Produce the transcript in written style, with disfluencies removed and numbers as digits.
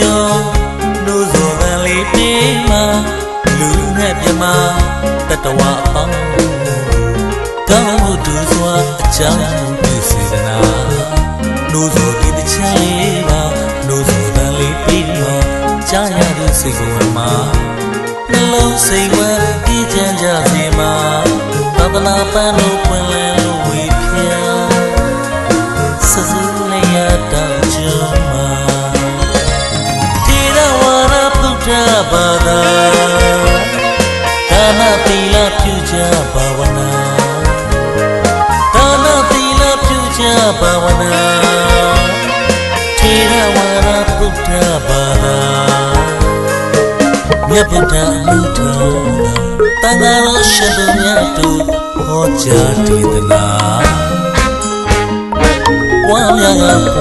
ရောနှိုးစော်တန်လေးပေးမှာလူနဲ့ပြမတတဝအပေါင်းကောင်းမှုတူစွာအကြောင်းပြုစေတနာနှိုးစော်ဒီတစ်ချက်လေးပါနှိုးစော်တန်လေးပေးမှာကြားရတဲ့စိတ်ကိုယ်မှာနှလုံးစိတ်ဝဲအေးချမ်းကြစေမှာသာသနာပန်းလို့ပွင့်လင်းလို့ဝေဖြာစစူးလေးရတောင်ကျမှာတိရဝရဗုဒ္ဓဘာသာဒါနသီလပြုကြဘာဝနာဒါနသီလပြုကြဘာဝနာတိရဝရဗုဒ္ဓဘာသာမြတ်ဗုဒ္ဓအမှုတော်တန်ခါတော်ရှင်သူများတို့ဟောကြားတည်သနာဝါများ